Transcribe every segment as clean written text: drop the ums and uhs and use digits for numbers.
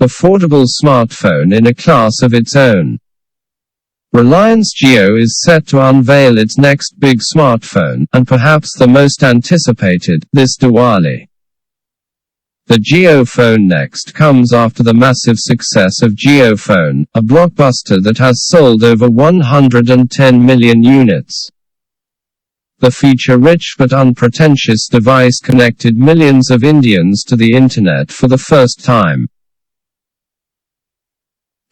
affordable smartphone in a class of its own. Reliance Jio is set to unveil its next big smartphone, and perhaps the most anticipated, this Diwali. The Jio Phone Next comes after the massive success of Jio Phone, a blockbuster that has sold over 110 million units. The feature-rich but unpretentious device connected millions of Indians to the internet for the first time.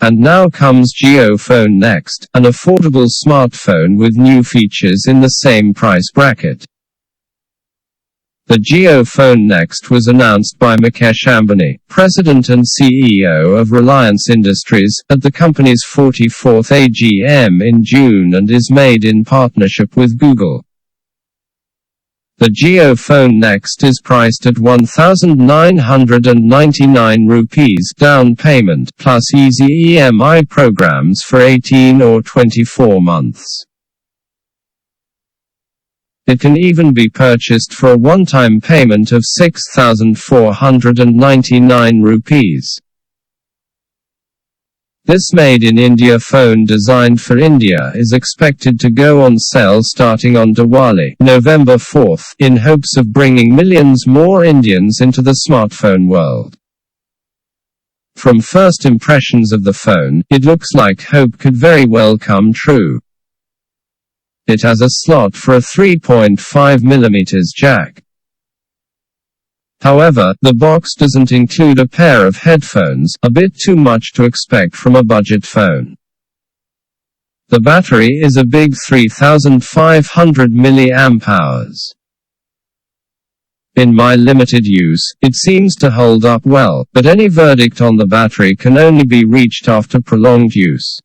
And now comes Jio Phone Next, an affordable smartphone with new features in the same price bracket. The Jio Phone Next was announced by Mukesh Ambani, President and CEO of Reliance Industries, at the company's 44th AGM in June and is made in partnership with Google. The Jio Phone Next is priced at 1,999 rupees down payment, plus easy EMI programs for 18 or 24 months. It can even be purchased for a one-time payment of 6,499 rupees. This made-in-India phone designed for India is expected to go on sale starting on Diwali, November 4th, in hopes of bringing millions more Indians into the smartphone world. From first impressions of the phone, it looks like hope could very well come true. It has a slot for a 3.5mm jack. However, the box doesn't include a pair of headphones, a bit too much to expect from a budget phone. The battery is a big 3,500 mAh. In my limited use, it seems to hold up well, but any verdict on the battery can only be reached after prolonged use.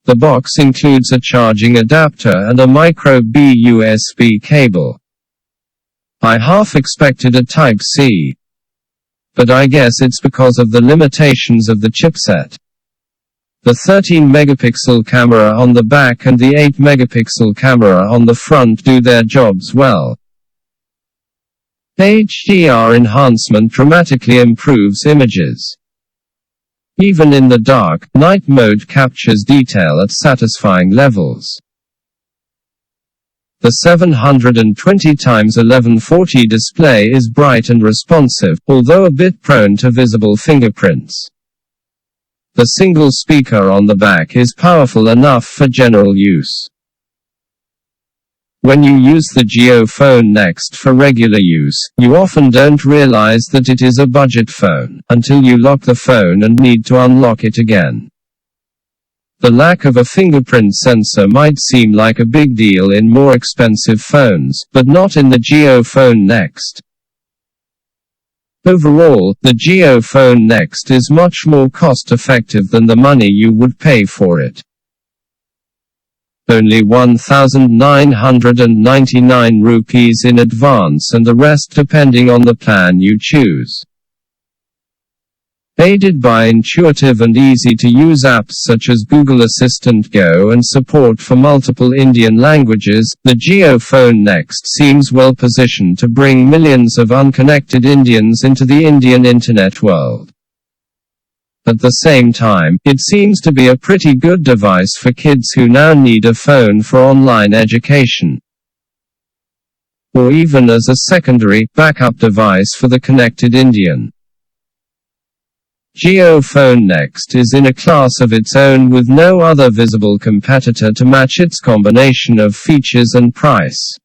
The box includes a charging adapter and a micro B USB cable. I half expected a Type-C. But I guess it's because of the limitations of the chipset. The 13-megapixel camera on the back and the 8-megapixel camera on the front do their jobs well. HDR enhancement dramatically improves images. Even in the dark, night mode captures detail at satisfying levels. The 720x1140 display is bright and responsive, although a bit prone to visible fingerprints. The single speaker on the back is powerful enough for general use. When you use the Jio Phone Next for regular use, you often don't realize that it is a budget phone, until you lock the phone and need to unlock it again. The lack of a fingerprint sensor might seem like a big deal in more expensive phones, but not in the Jio Phone Next. Overall, the Jio Phone Next is much more cost-effective than the money you would pay for it. Only 1,999 rupees in advance and the rest depending on the plan you choose. Aided by intuitive and easy-to-use apps such as Google Assistant Go and support for multiple Indian languages, the Jio Phone Next seems well positioned to bring millions of unconnected Indians into the Indian internet world. At the same time, it seems to be a pretty good device for kids who now need a phone for online education. Or even as a secondary, backup device for the connected Indian. Jio Phone Next is in a class of its own with no other visible competitor to match its combination of features and price.